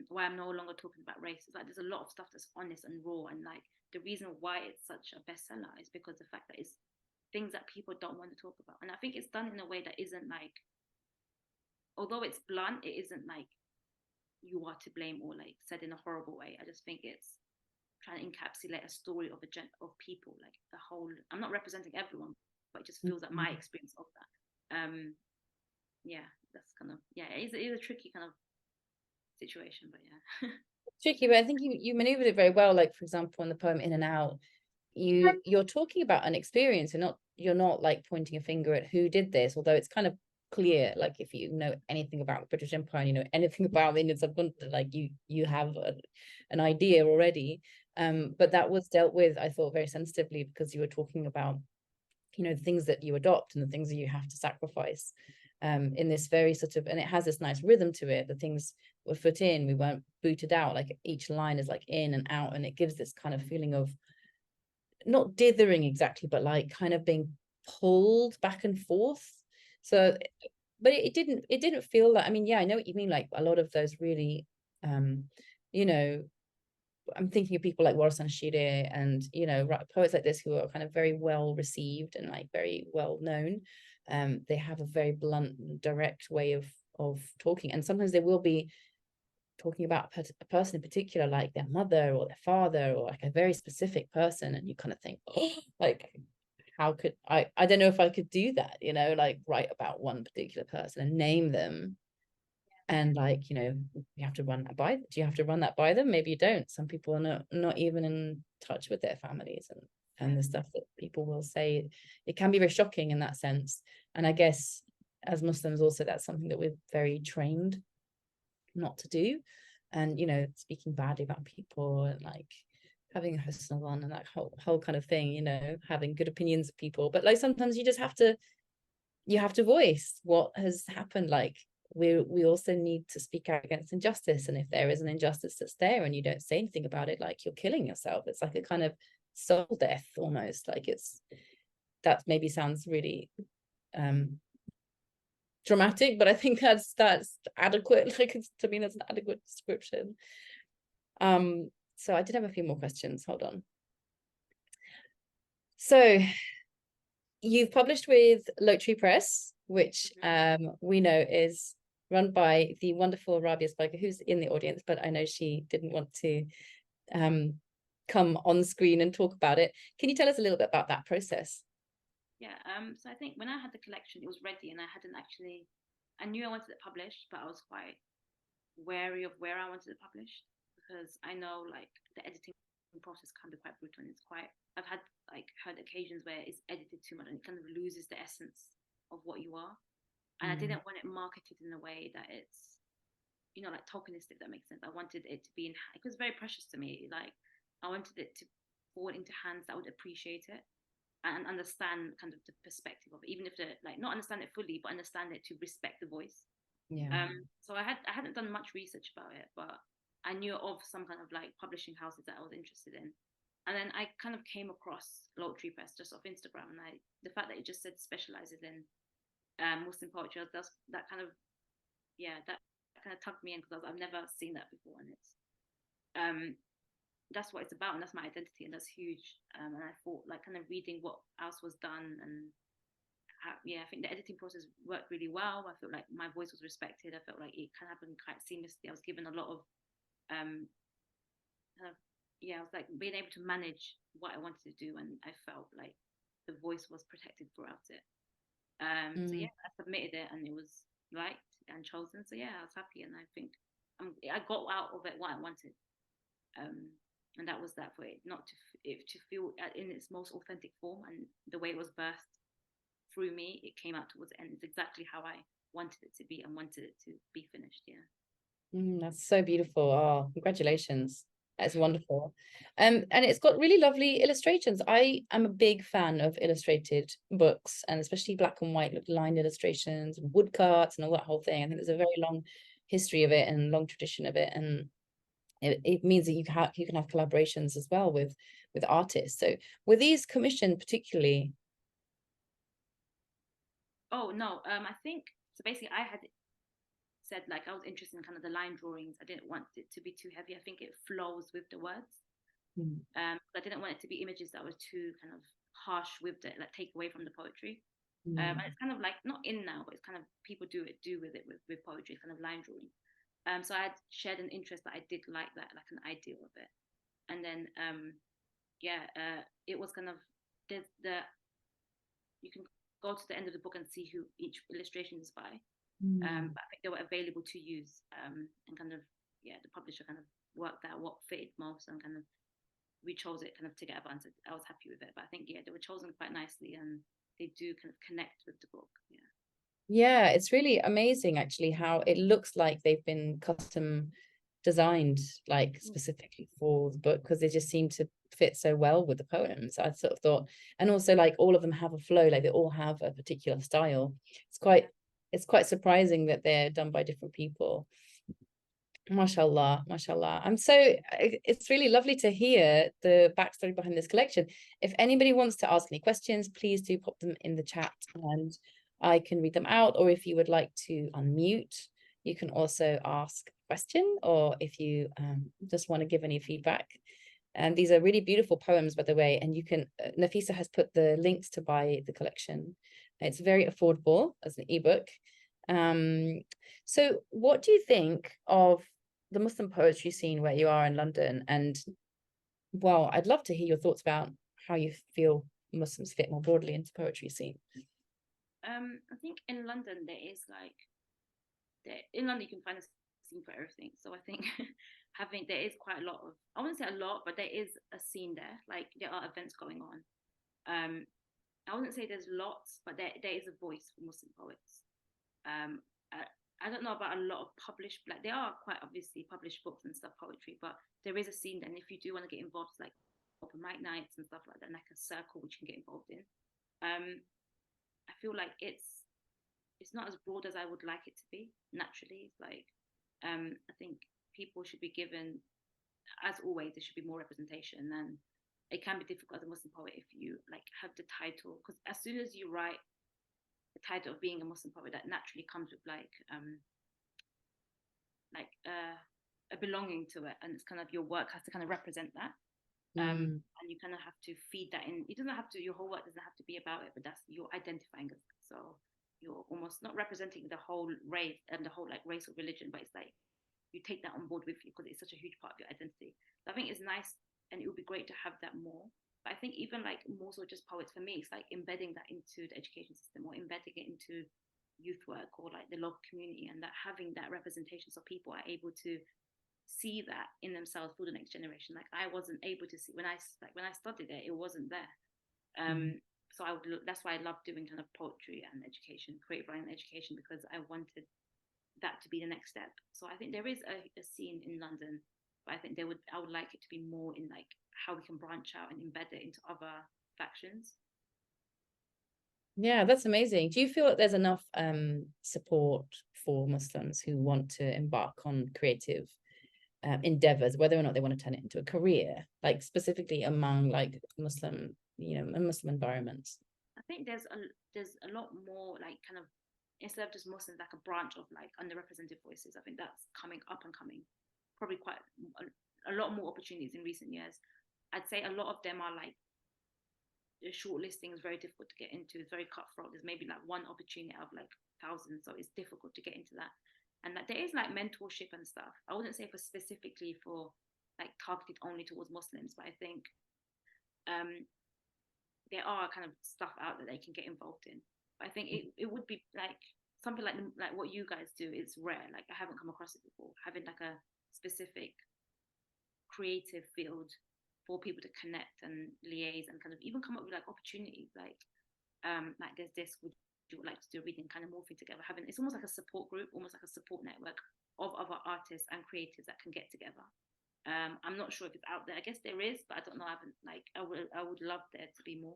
why I'm no longer talking about race. It's like there's a lot of stuff that's honest and raw, and like the reason why it's such a bestseller is because the fact that it's things that people don't want to talk about. And I think it's done in a way that isn't like, although it's blunt, it isn't like you are to blame or like said in a horrible way. I just think it's trying to encapsulate a story of of people, like the whole. I'm not representing everyone, but it just feels like my experience of that. Yeah, that's kind of, yeah, it is a tricky kind of situation, but yeah. Tricky, but I think you maneuvered it very well. Like, for example, in the poem In and Out, you're talking about an experience, and you're not like pointing a finger at who did this, although it's kind of clear, like if you know anything about the British Empire, you know anything about the Indian subcontinent, like you have an idea already. But that was dealt with, I thought, very sensitively, because you were talking about, you know, the things that you adopt and the things that you have to sacrifice, in this very sort of, and it has this nice rhythm to it. The things were put in, we weren't booted out. Like each line is like in and out, and it gives this kind of feeling of not dithering exactly, but like kind of being pulled back and forth. So, but it didn't feel like, I mean, yeah, I know what you mean. Like a lot of those really, you know, I'm thinking of people like Waris and Shire, and you know, poets like this who are kind of very well received and like very well known. They have a very blunt, direct way of talking, and sometimes they will be talking about a person in particular, like their mother or their father, or like a very specific person, and you kind of think, oh, like, how could I don't know if I could do that, you know, like write about one particular person and name them. And like, you know, you have to run that by, do you have to run that by them? Maybe you don't. Some people are not even in touch with their families, and the stuff that people will say, it can be very shocking in that sense. And I guess as Muslims also, that's something that we're very trained not to do. And you know, speaking badly about people, and like having a husn one, and that whole kind of thing, you know, having good opinions of people. But like sometimes you just have to, you have to voice what has happened. Like we also need to speak out against injustice, and if there is an injustice that's there and you don't say anything about it, like you're killing yourself. It's like a kind of soul death almost. Like it's, that maybe sounds really dramatic, but I think that's adequate. Like to me, that's an adequate description. So I did have a few more questions, hold on. So you've published with Lote Tree Press, which we know is run by the wonderful Rabia Spiker, who's in the audience, but I know she didn't want to come on screen and talk about it. Can you tell us a little bit about that process? Yeah, so I think when I had the collection, it was ready, and I knew I wanted it published, but I was quite wary of where I wanted it published, because I know like the editing process can be quite brutal, and I've had like heard occasions where it's edited too much and it kind of loses the essence of what you are. And I didn't want it marketed in a way that it's, you know, like tokenistic, that makes sense. I wanted it to be it was very precious to me. Like I wanted it to fall into hands that would appreciate it and understand kind of the perspective of it, even if they like not understand it fully, but understand it to respect the voice. So I hadn't done much research about it, but I knew of some kind of like publishing houses that I was interested in. And then I kind of came across Lote Tree Press just off Instagram, and the fact that it just said specializes in Muslim poetry, that kind of, yeah, that kind of tugged me in, because I've never seen that before, and it's that's what it's about, and that's my identity, and that's huge. And I thought like kind of reading what else was done, and yeah, I think the editing process worked really well. I felt like my voice was respected. I felt like it kind of happened quite seamlessly. I was given a lot of kind of, yeah, I was like being able to manage what I wanted to do, and I felt like the voice was protected throughout it. So yeah, I submitted it, and it was liked and chosen. So yeah, I was happy, and I think I got out of it what I wanted. And that was that, for it not to feel in its most authentic form, and the way it was birthed through me, it came out towards the end. It's exactly how I wanted it to be and wanted it to be finished. Yeah. That's so beautiful. Oh, congratulations. That's wonderful. And it's got really lovely illustrations. I am a big fan of illustrated books, and especially black and white line illustrations and woodcuts and all that whole thing. I think there's a very long history of it and long tradition of it, and it means that you can have collaborations as well with artists. So were these commissioned particularly? Oh no, I think so. Basically, said like I was interested in kind of the line drawings. I didn't want it to be too heavy. I think it flows with the words. I didn't want it to be images that were too kind of harsh with it, like take away from the poetry. And it's kind of like not in now, but it's kind of people do with it with poetry, kind of line drawing. So I had shared an interest that I did like that, like an idea of it. And then it was kind of you can go to the end of the book and see who each illustration is by. But I think they were available to use, and kind of the publisher kind of worked out what fitted most, and kind of we chose it kind of together, and said I was happy with it. But I think they were chosen quite nicely, and they do kind of connect with the book. Yeah, it's really amazing actually how it looks like they've been custom designed like specifically for the book, because they just seem to fit so well with the poems. I sort of thought, and also like all of them have a flow, like they all have a particular style. It's quite surprising that they're done by different people. Mashallah, mashallah. It's really lovely to hear the backstory behind this collection. If anybody wants to ask any questions, please do pop them in the chat and I can read them out. Or if you would like to unmute, you can also ask a question, or if you just want to give any feedback. And these are really beautiful poems, by the way, and you can, Nafisa has put the links to buy the collection. It's very affordable as an ebook. So what do you think of the Muslim poetry scene where you are in London? And well, I'd love to hear your thoughts about how you feel Muslims fit more broadly into poetry scene. I think in London in London you can find a scene for everything. So I think there is quite a lot of, I wouldn't say a lot, but there is a scene there. Like there are events going on. I wouldn't say there's lots, but there is a voice for Muslim poets. I don't know about a lot of published, like there are quite obviously published books and stuff, poetry, but there is a scene. And if you do want to get involved, like open mic nights and stuff like that, like a circle which you can get involved in. I feel like it's not as broad as I would like it to be. Naturally, like I think people should be given, as always, there should be more representation. And it can be difficult as a Muslim poet if you like have the title, because as soon as you write the title of being a Muslim poet, that naturally comes with like a belonging to it, and it's kind of your work has to kind of represent that. And you kind of have to feed that in. It doesn't have to, your whole work doesn't have to be about it, but that's, you're identifying it. So you're almost not representing the whole race and the whole like race or religion, but it's like you take that on board with you because it's such a huge part of your identity. So I think it's nice, and it would be great to have that more. But I think even like more so just poets, for me, it's like embedding that into the education system, or embedding it into youth work, or like the local community, and that having that representation so people are able to see that in themselves for the next generation. Like I wasn't able to see when I studied it wasn't there. So that's why I love doing kind of poetry and education, creative writing and education, because I wanted that to be the next step. So I think there is a scene in London, but I think I would like it to be more in like how we can branch out and embed it into other factions. Yeah, that's amazing. Do you feel that there's enough support for Muslims who want to embark on creative endeavors, whether or not they want to turn it into a career, like specifically among like Muslim, Muslim environments? I think there's a lot more like kind of, instead of just Muslims, like a branch of like underrepresented voices. I think that's coming up and coming, probably quite a lot more opportunities in recent years. I'd say a lot of them are like, the shortlisting is very difficult to get into. It's very cutthroat. There's maybe like one opportunity out of like thousands, so it's difficult to get into that. And that there is like mentorship and stuff. I wouldn't say specifically for like targeted only towards Muslims, but I think there are kind of stuff out that they can get involved in. But I think it would be like something like what you guys do is rare. Like I haven't come across it before. Having like a specific creative field for people to connect and liaise and kind of even come up with like opportunities. Like there's this, would you would like to do a reading, kind of morphing together, having, it's almost like a support group, almost like a support network of other artists and creators that can get together. I'm not sure if it's out there. I guess there is, but I don't know. I haven't I would love there to be more.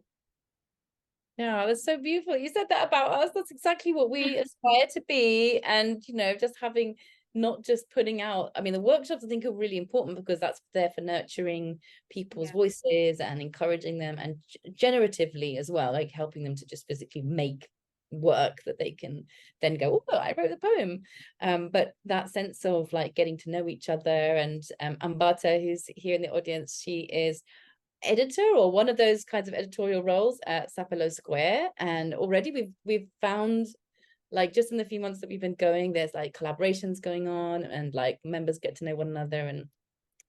Yeah, that's so beautiful. You said that about us. That's exactly what we aspire to be. And just having, not just putting out, I mean, the workshops I think are really important because that's there for nurturing people's voices and encouraging them, and generatively as well, like helping them to just physically make work that they can then go, oh, I wrote a poem. But that sense of like getting to know each other, and Ambata, who's here in the audience, she is editor, or one of those kinds of editorial roles at Sapelo Square, and already we've found, like, just in the few months that we've been going, there's like collaborations going on, and like members get to know one another, and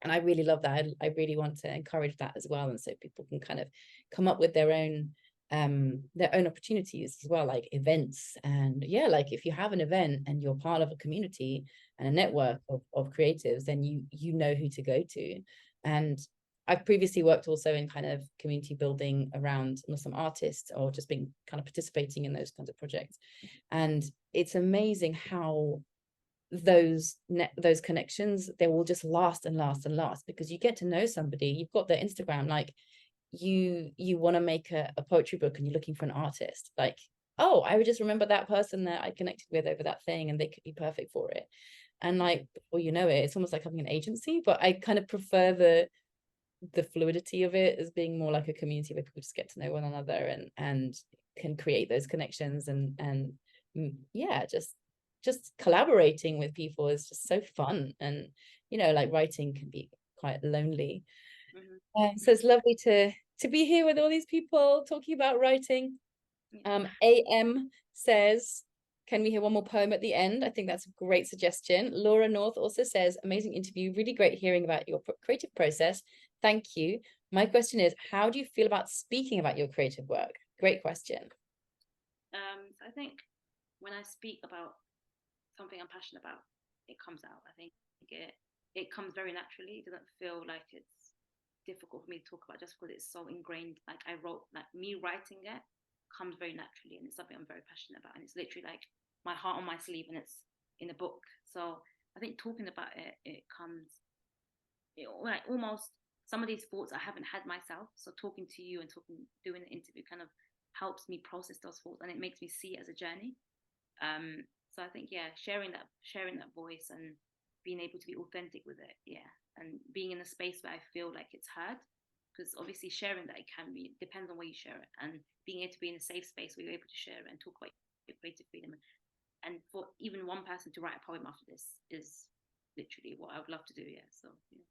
I really love that. I really want to encourage that as well, and so people can kind of come up with their own opportunities as well, like events. And yeah, like if you have an event and you're part of a community and a network of creatives, then you know who to go to. And I've previously worked also in kind of community building around Muslim artists, or just being kind of participating in those kinds of projects, and it's amazing how those connections, they will just last and last and last, because you get to know somebody, you've got their Instagram, like you want to make a poetry book and you're looking for an artist, like, oh, I would just remember that person that I connected with over that thing, and they could be perfect for it. And like before you know it, it's almost like having an agency. But I kind of prefer the fluidity of it as being more like a community where people just get to know one another and can create those connections, and yeah, just collaborating with people is just so fun. And you know, like writing can be quite lonely. So it's lovely to be here with all these people talking about writing. AM says, can we hear one more poem at the end? I think that's a great suggestion. Laura North also says, amazing interview, really great hearing about your creative process. Thank you. My question is, how do you feel about speaking about your creative work? Great question. I think when I speak about something I'm passionate about, it comes out. I think it comes very naturally. It doesn't feel like it's difficult for me to talk about just because it's so ingrained. Like I wrote, like me writing it comes very naturally, and it's something I'm very passionate about, and it's literally like my heart on my sleeve, and it's in a book. So I think talking about it comes, like almost some of these thoughts I haven't had myself. So talking to you and doing the interview kind of helps me process those thoughts, and it makes me see it as a journey. So I think, yeah, sharing that voice and being able to be authentic with it, yeah, and being in a space where I feel like it's heard, because obviously sharing that, it can be, depends on where you share it, and being able to be in a safe space where you're able to share it and talk about your creative freedom, and for even one person to write a poem after this is literally what I would love to do. Yeah, so yeah.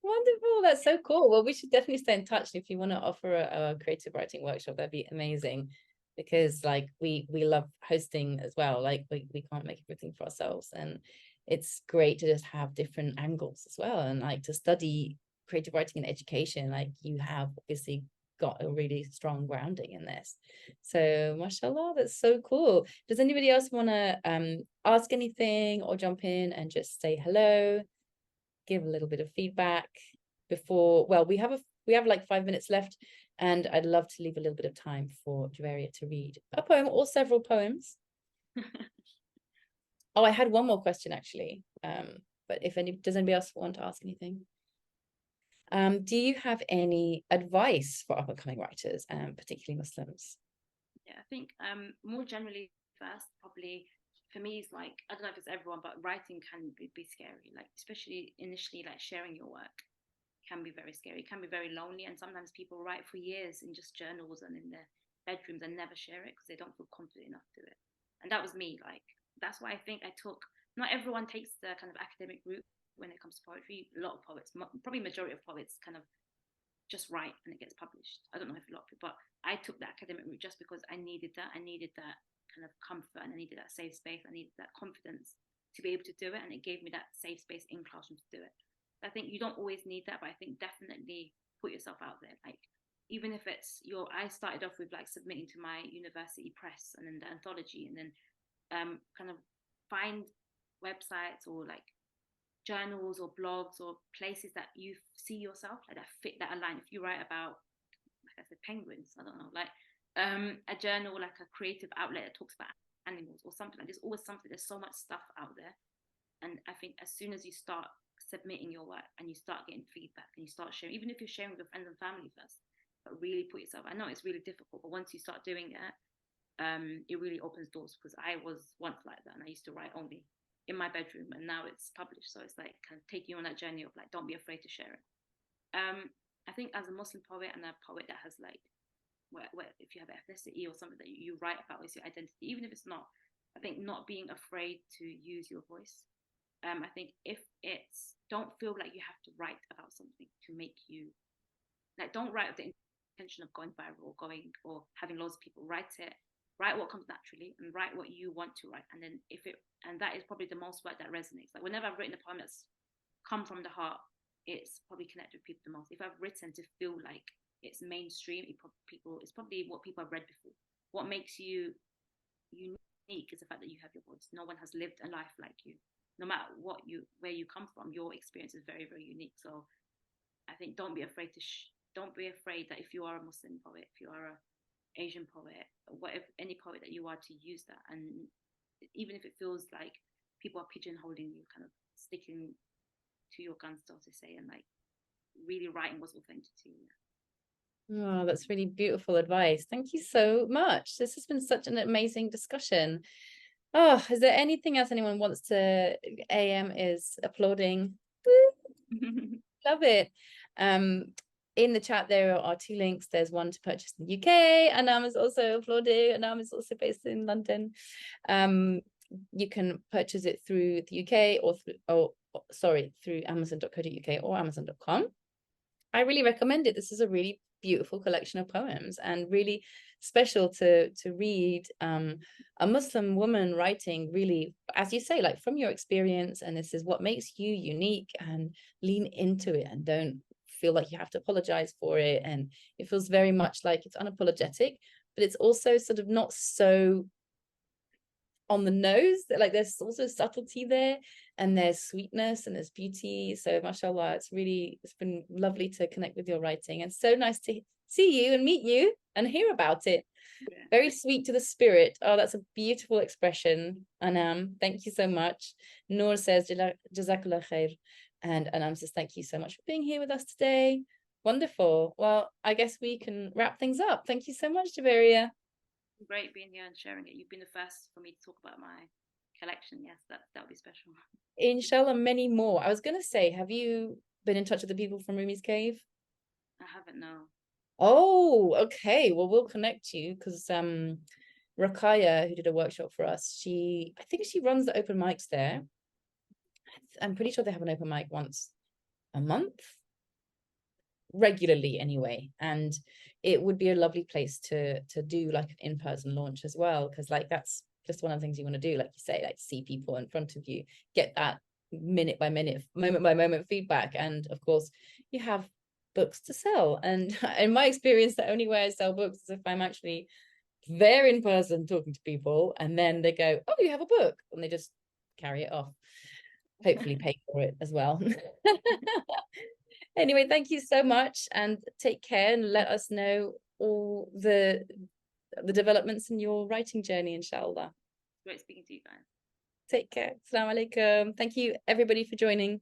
Wonderful, that's so cool. Well, we should definitely stay in touch. If you want to offer a creative writing workshop, that'd be amazing, because like we love hosting as well. Like we can't make everything for ourselves, and it's great to just have different angles as well. And like to study creative writing in education, like you have obviously got a really strong grounding in this. So mashallah, that's so cool. Does anybody else want to ask anything or jump in and just say hello, give a little bit of feedback before? Well, we have like 5 minutes left, and I'd love to leave a little bit of time for Juwairiah to read a poem or several poems. Oh, I had one more question actually, but does anybody else want to ask anything? Do you have any advice for up-and-coming writers, particularly Muslims? Yeah, I think more generally first, probably for me, it's like, I don't know if it's everyone, but writing can be scary, like especially initially, like sharing your work can be very scary. It can be very lonely, and sometimes people write for years in just journals and in their bedrooms and never share it because they don't feel confident enough to do it. And that was me. Like that's why I think I took. Not everyone takes the kind of academic route when it comes to poetry. A lot of poets, probably majority of poets, kind of just write and it gets published. I don't know if a lot of people, but I took the academic route just because I needed that. I needed that kind of comfort, and I needed that safe space. I needed that confidence to be able to do it, and it gave me that safe space in classroom to do it. I think you don't always need that, but I think definitely put yourself out there. Like even if it's I started off with like submitting to my university press and then the anthology, and then kind of find websites or like journals or blogs or places that you see yourself, like that fit that align. If you write about, like I said, penguins, I don't know, like a journal, like a creative outlet that talks about animals or something, like there's always something. There's so much stuff out there, and I think as soon as you start submitting your work and you start getting feedback and you start sharing, even if you're sharing with your friends and family first, but really put yourself. I know it's really difficult, but once you start doing it, it really opens doors, because I was once like that, and I used to write only in my bedroom, and now it's published. So it's like kind of taking you on that journey of like, don't be afraid to share it. I think as a Muslim poet and a poet that has like if you have ethnicity or something that you write about is your identity, even if it's not. I think not being afraid to use your voice. I think if it's, don't feel like you have to write about something to make you, like, don't write with the intention of going viral or having loads of people write it. Write what comes naturally and write what you want to write. And then and that is probably the most word that resonates. Like, whenever I've written a poem that's come from the heart, it's probably connected with people the most. If I've written to feel like it's mainstream, it's probably what people have read before. What makes you unique is the fact that you have your voice. No one has lived a life like you. No matter where you come from, your experience is very, very unique. So I think don't be afraid that if you are a Muslim poet, if you are a Asian poet, whatever, any poet that you are, to use that. And even if it feels like people are pigeonholing you, kind of sticking to your guns, so to say, and like really writing what's authentic to you. Oh, that's really beautiful advice. Thank you so much. This has been such an amazing discussion. Oh, is there anything else anyone wants to? AM is applauding. Love it. In the chat there are 2 links. There's one to purchase in the UK. Anam is also applauding. Anam is also based in London. You can purchase it through the UK through amazon.co.uk or amazon.com. I really recommend it. This is a really beautiful collection of poems and really special to read a Muslim woman writing, really, as you say, like from your experience, and this is what makes you unique, and lean into it and don't feel like you have to apologize for it. And it feels very much like it's unapologetic, but it's also sort of not so on the nose, that like there's also subtlety there, and there's sweetness and there's beauty. So mashallah, it's been lovely to connect with your writing, and so nice to see you and meet you and hear about it. Yeah. Very sweet to the spirit. Oh, that's a beautiful expression, Anam. Thank you so much. Noor says jazakallah khair, and Anam says thank you so much for being here with us today. Wonderful. Well, I guess we can wrap things up. Thank you so much, Juwairiah. Great being here and sharing it. You've been the first for me to talk about my collection. Yes, that would be special. Inshallah, many more. I was going to say, have you been in touch with the people from Rumi's Cave? I haven't, no. Oh, okay. Well, we'll connect you, because Rakaya, who did a workshop for us, I think she runs the open mics there. I'm pretty sure they have an open mic once a month, regularly anyway, and it would be a lovely place to do like an in-person launch as well, because like that's just one of the things you want to do, like you say, like see people in front of you, get that minute by minute, moment by moment feedback, and of course you have books to sell. And in my experience, the only way I sell books is if I'm actually there in person talking to people, and then they go, oh, you have a book, and they just carry it off, hopefully pay for it as well. Anyway, thank you so much, and take care, and let us know all the developments in your writing journey, inshallah. Great speaking to you guys. Take care. Assalamu alaikum. Thank you everybody for joining.